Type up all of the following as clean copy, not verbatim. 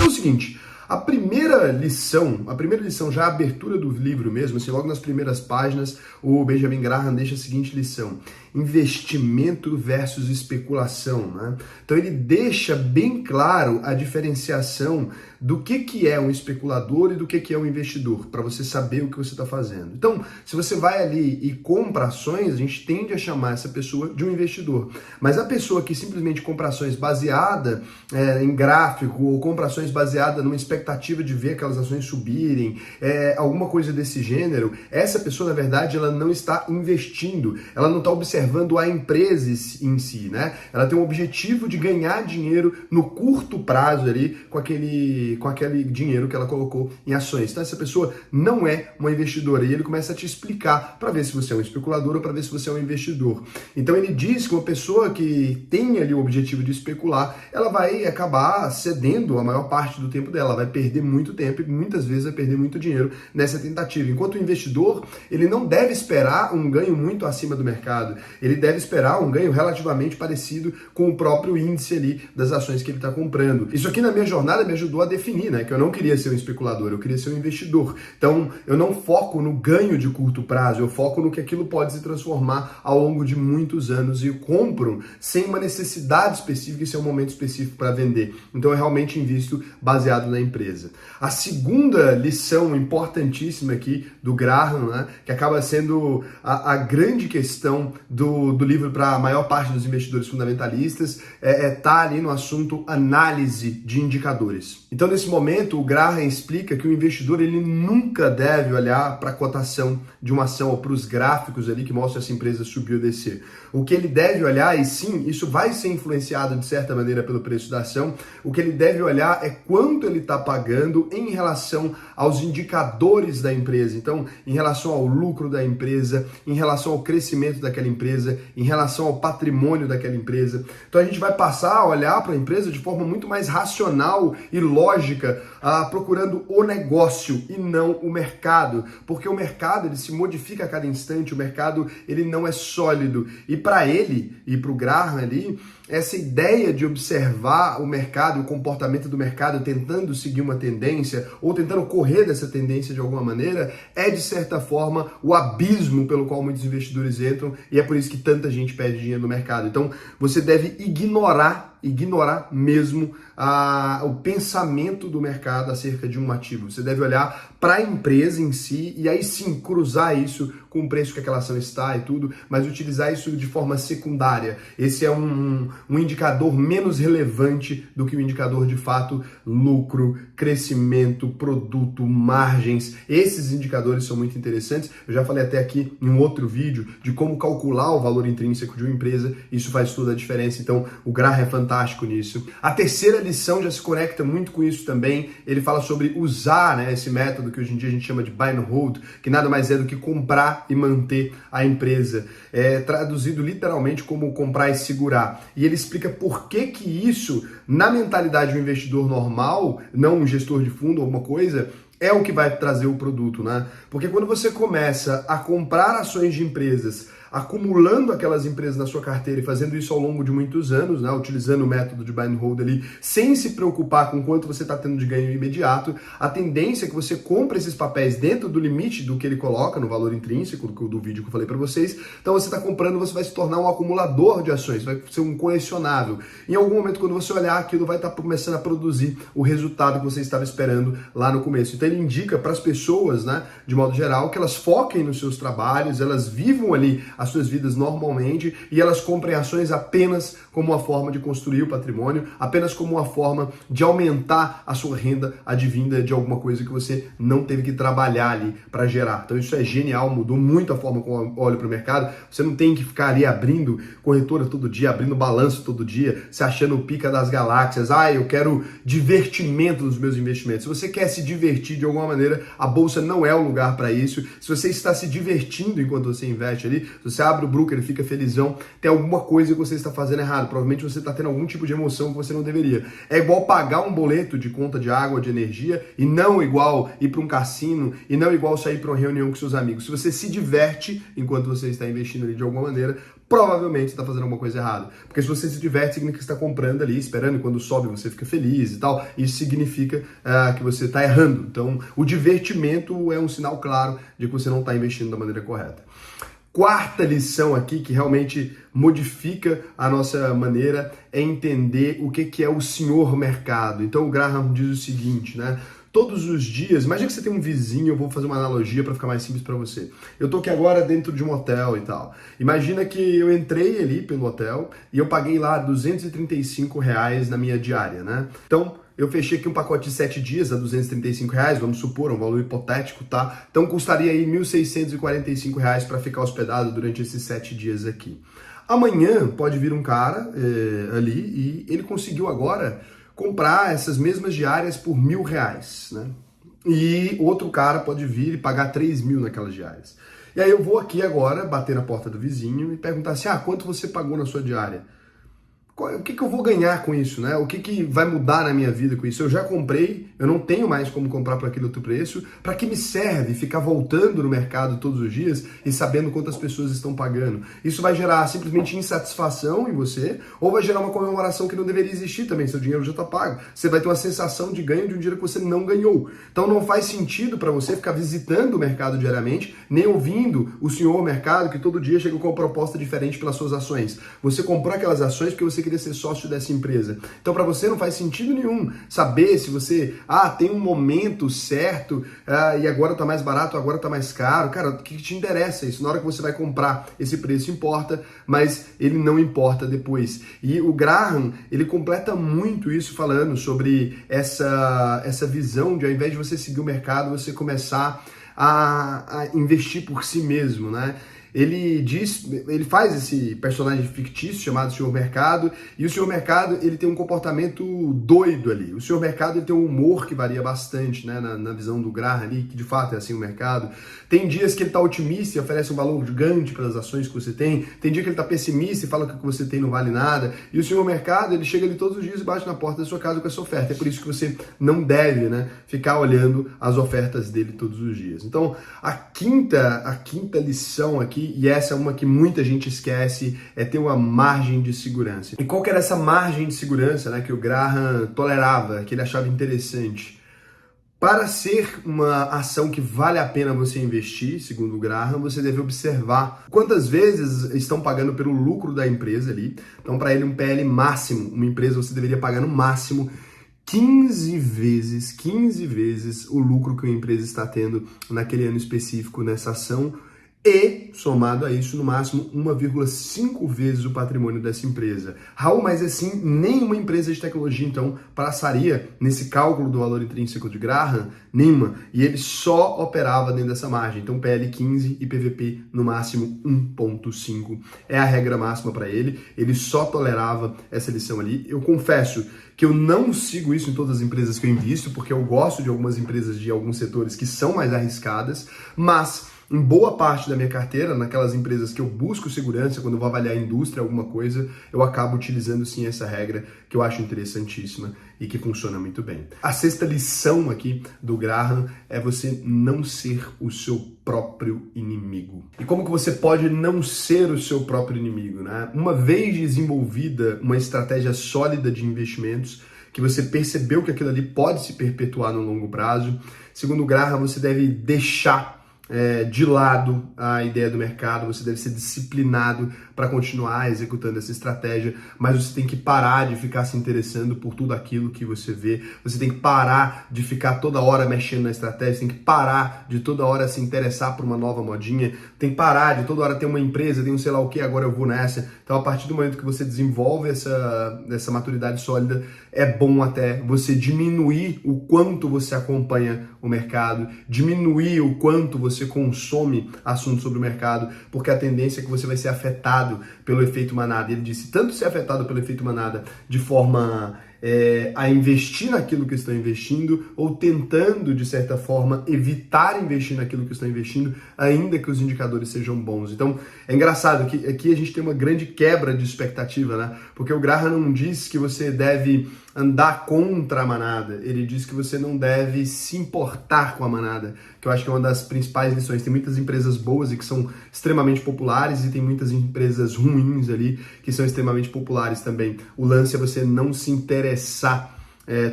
É o seguinte, a primeira lição, já a abertura do livro mesmo, assim, logo nas primeiras páginas, o Benjamin Graham deixa a seguinte lição: investimento versus especulação, né? Então ele deixa bem claro a diferenciação do que é um especulador e do que é um investidor, para você saber o que você está fazendo. Então, se você vai ali e compra ações, a gente tende a chamar essa pessoa de um investidor. Mas a pessoa que simplesmente compra ações baseada em gráfico ou compra ações baseada numa expectativa de ver aquelas ações subirem, alguma coisa desse gênero, essa pessoa, na verdade, ela não está investindo, ela não está observando a empresa em si, né? Ela tem um objetivo de ganhar dinheiro no curto prazo ali com aquele dinheiro que ela colocou em ações. Então essa pessoa não é uma investidora e ele começa a te explicar para ver se você é um especulador ou para ver se você é um investidor. Então ele diz que uma pessoa que tem ali o objetivo de especular, ela vai acabar cedendo a maior parte do tempo dela, vai perder muito tempo e muitas vezes vai perder muito dinheiro nessa tentativa. Enquanto o investidor, ele não deve esperar um ganho muito acima do mercado, ele deve esperar um ganho relativamente parecido com o próprio índice ali das ações que ele está comprando. Isso aqui na minha jornada me ajudou a definir, né, que eu não queria ser um especulador, eu queria ser um investidor. Então, eu não foco no ganho de curto prazo, eu foco no que aquilo pode se transformar ao longo de muitos anos e eu compro sem uma necessidade específica e sem um momento específico para vender. Então, eu realmente invisto baseado na empresa. A segunda lição importantíssima aqui do Graham, né, que acaba sendo a grande questão do livro para a maior parte dos investidores fundamentalistas, tá ali no assunto análise de indicadores. Então, nesse momento, o Graham explica que o investidor ele nunca deve olhar para a cotação de uma ação ou para os gráficos ali que mostram essa empresa subir ou descer. O que ele deve olhar, e sim, isso vai ser influenciado de certa maneira pelo preço da ação, o que ele deve olhar é quanto ele está pagando em relação aos indicadores da empresa. Então, em relação ao lucro da empresa, em relação ao crescimento daquela empresa, em relação ao patrimônio daquela empresa. Então, a gente vai passar a olhar para a empresa de forma muito mais racional e lógica, procurando o negócio e não o mercado, porque o mercado ele se modifica a cada instante, o mercado ele não é sólido e para ele e para o Graham ali, essa ideia de observar o mercado, o comportamento do mercado, tentando seguir uma tendência ou tentando correr dessa tendência de alguma maneira, é de certa forma o abismo pelo qual muitos investidores entram e é por isso que tanta gente perde dinheiro no mercado. Então você deve ignorar mesmo o pensamento do mercado acerca de um ativo. Você deve olhar para a empresa em si e aí sim cruzar isso com o preço que aquela ação está e tudo, mas utilizar isso de forma secundária. Esse é um indicador menos relevante do que o indicador de fato lucro, crescimento, produto, margens. Esses indicadores são muito interessantes. Eu já falei até aqui em um outro vídeo de como calcular o valor intrínseco de uma empresa. Isso faz toda a diferença. Então, o Graham é fantástico nisso. A terceira lição já se conecta muito com isso também. Ele fala sobre usar, né, esse método que hoje em dia a gente chama de buy and hold, que nada mais é do que comprar e manter a empresa. Traduzido literalmente como comprar e segurar. E ele explica por que isso, na mentalidade do investidor normal, não um gestor de fundo ou alguma coisa, é o que vai trazer o produto, né? Porque quando você começa a comprar ações de empresas, acumulando aquelas empresas na sua carteira e fazendo isso ao longo de muitos anos, né, utilizando o método de buy and hold ali, sem se preocupar com quanto você está tendo de ganho imediato, a tendência é que você compre esses papéis dentro do limite do que ele coloca no valor intrínseco do vídeo que eu falei para vocês. Então você está comprando, você vai se tornar um acumulador de ações, vai ser um colecionável. Em algum momento, quando você olhar, aquilo vai estar começando a produzir o resultado que você estava esperando lá no começo. Então ele indica para as pessoas, né, de modo geral, que elas foquem nos seus trabalhos, elas vivam ali as suas vidas normalmente e elas comprem ações apenas como uma forma de construir o patrimônio, apenas como uma forma de aumentar a sua renda advinda de alguma coisa que você não teve que trabalhar ali para gerar. Então isso é genial, mudou muito a forma como eu olho para o mercado. Você não tem que ficar ali abrindo corretora todo dia, abrindo balanço todo dia, se achando o pica das galáxias. Eu quero divertimento nos meus investimentos. Se você quer se divertir de alguma maneira, a bolsa não é o lugar para isso. Se você está se divertindo enquanto você investe ali, se você abre o broker e fica felizão, tem alguma coisa que você está fazendo errado. Provavelmente você está tendo algum tipo de emoção que você não deveria. É igual pagar um boleto de conta de água, de energia, e não igual ir para um cassino, e não igual sair para uma reunião com seus amigos. Se você se diverte enquanto você está investindo ali de alguma maneira, provavelmente você está fazendo alguma coisa errada. Porque se você se diverte, significa que você está comprando ali, esperando, e quando sobe você fica feliz e tal. Isso significa que você está errando. Então, o divertimento é um sinal claro de que você não está investindo da maneira correta. Quarta lição aqui, que realmente modifica a nossa maneira, é entender o que é o senhor mercado. Então, o Graham diz o seguinte, né? Todos os dias, imagina que você tem um vizinho, eu vou fazer uma analogia para ficar mais simples para você. Eu tô aqui agora dentro de um hotel e tal. Imagina que eu entrei ali pelo hotel e eu paguei lá R$235 na minha diária, né? Então, eu fechei aqui um pacote de 7 dias a R$235, vamos supor, um valor hipotético, tá? Então, custaria aí R$1.645 para ficar hospedado durante esses 7 dias aqui. Amanhã pode vir um cara ali e ele conseguiu agora comprar essas mesmas diárias por R$1.000, né? E outro cara pode vir e pagar 3.000 naquelas diárias. E aí eu vou aqui agora bater na porta do vizinho e perguntar assim, quanto você pagou na sua diária? O que eu vou ganhar com isso, né? O que vai mudar na minha vida com isso? Eu já comprei, eu não tenho mais como comprar por aquele outro preço. Para que me serve ficar voltando no mercado todos os dias e sabendo quantas pessoas estão pagando? Isso vai gerar simplesmente insatisfação em você ou vai gerar uma comemoração que não deveria existir também, seu dinheiro já está pago. Você vai ter uma sensação de ganho de um dinheiro que você não ganhou. Então não faz sentido para você ficar visitando o mercado diariamente, nem ouvindo o senhor mercado que todo dia chega com uma proposta diferente pelas suas ações. Você comprou aquelas ações porque você queria ser sócio dessa empresa. Então, para você não faz sentido nenhum saber se você, tem um momento certo e agora tá mais barato, agora tá mais caro. Cara, o que te interessa isso? Na hora que você vai comprar, esse preço importa, mas ele não importa depois. E o Graham, ele completa muito isso falando sobre essa visão de, ao invés de você seguir o mercado, você começar a investir por si mesmo, né? Ele faz esse personagem fictício chamado Senhor Mercado, e o Senhor Mercado, ele tem um comportamento doido ali. O Senhor Mercado, ele tem um humor que varia bastante, né, na visão do Graham ali, que de fato é assim o mercado. Tem dias que ele está otimista e oferece um valor gigante para as ações que você tem. Tem dia que ele está pessimista e fala que o que você tem não vale nada. E o Senhor Mercado, ele chega ali todos os dias e bate na porta da sua casa com essa oferta. É por isso que você não deve, né, ficar olhando as ofertas dele todos os dias. Então, a quinta lição aqui, e essa é uma que muita gente esquece, é ter uma margem de segurança. E qual que era essa margem de segurança, né, que o Graham tolerava, que ele achava interessante? Para ser uma ação que vale a pena você investir, segundo o Graham, você deve observar quantas vezes estão pagando pelo lucro da empresa ali. Então, para ele, um PL máximo, uma empresa você deveria pagar no máximo 15 vezes o lucro que a empresa está tendo naquele ano específico nessa ação, e, somado a isso, no máximo 1,5 vezes o patrimônio dessa empresa. Raul, mas assim, nenhuma empresa de tecnologia, então, passaria nesse cálculo do valor intrínseco de Graham? Nenhuma. E ele só operava dentro dessa margem. Então, PL 15 e PVP, no máximo 1,5. É a regra máxima para ele. Ele só tolerava essa lição ali. Eu confesso que eu não sigo isso em todas as empresas que eu invisto, porque eu gosto de algumas empresas de alguns setores que são mais arriscadas, mas em boa parte da minha carteira, naquelas empresas que eu busco segurança, quando eu vou avaliar a indústria, alguma coisa, eu acabo utilizando sim essa regra que eu acho interessantíssima e que funciona muito bem. A sexta lição aqui do Graham é você não ser o seu próprio inimigo. E como que você pode não ser o seu próprio inimigo, né? Uma vez desenvolvida uma estratégia sólida de investimentos, que você percebeu que aquilo ali pode se perpetuar no longo prazo, segundo o Graham, você deve deixar de lado a ideia do mercado, você deve ser disciplinado para continuar executando essa estratégia, mas você tem que parar de ficar se interessando por tudo aquilo que você vê, você tem que parar de ficar toda hora mexendo na estratégia, você tem que parar de toda hora se interessar por uma nova modinha, tem que parar de toda hora ter uma empresa, tem um sei lá o que, agora eu vou nessa. Então, a partir do momento que você desenvolve essa maturidade sólida, é bom até você diminuir o quanto você acompanha o mercado, diminuir o quanto você consome assuntos sobre o mercado, porque a tendência é que você vai ser afetado pelo efeito manada. Ele disse, tanto ser afetado pelo efeito manada de forma a investir naquilo que estão investindo, ou tentando, de certa forma, evitar investir naquilo que estão investindo, ainda que os indicadores sejam bons. Então, é engraçado que aqui a gente tem uma grande quebra de expectativa, né? Porque o Graham não diz que você deve andar contra a manada, ele diz que você não deve se importar com a manada, que eu acho que é uma das principais lições. Tem muitas empresas boas e que são extremamente populares e tem muitas empresas ruins ali que são extremamente populares também. O lance é você não se interessar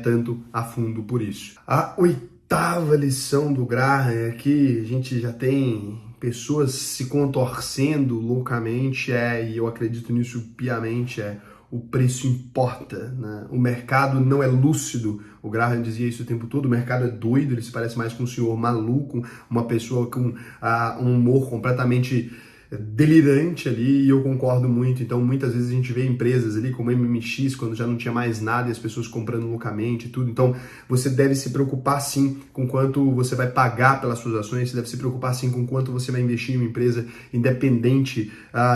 tanto a fundo por isso. A oitava lição do Graham é que a gente já tem pessoas se contorcendo loucamente, e eu acredito nisso piamente, o preço importa, né? O mercado não é lúcido. O Graham dizia isso o tempo todo, o mercado é doido, ele se parece mais com um senhor maluco, uma pessoa com um humor completamente delirante ali, e eu concordo muito. Então muitas vezes a gente vê empresas ali como MMX, quando já não tinha mais nada e as pessoas comprando loucamente e tudo. Então você deve se preocupar sim com quanto você vai pagar pelas suas ações, você deve se preocupar sim com quanto você vai investir em uma empresa, independente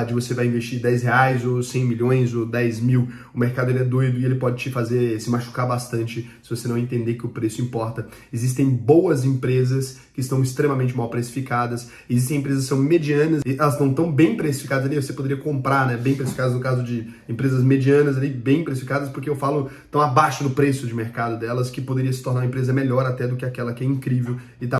de você vai investir 10 reais ou 100 milhões ou 10 mil. O mercado ele é doido e ele pode te fazer se machucar bastante se você não entender que o preço importa. Existem boas empresas que estão extremamente mal precificadas, existem empresas que são medianas e elas não tão bem precificadas ali, você poderia comprar, né, bem precificadas no caso de empresas medianas ali, bem precificadas, porque eu falo, estão abaixo do preço de mercado delas, que poderia se tornar uma empresa melhor até do que aquela que é incrível e tá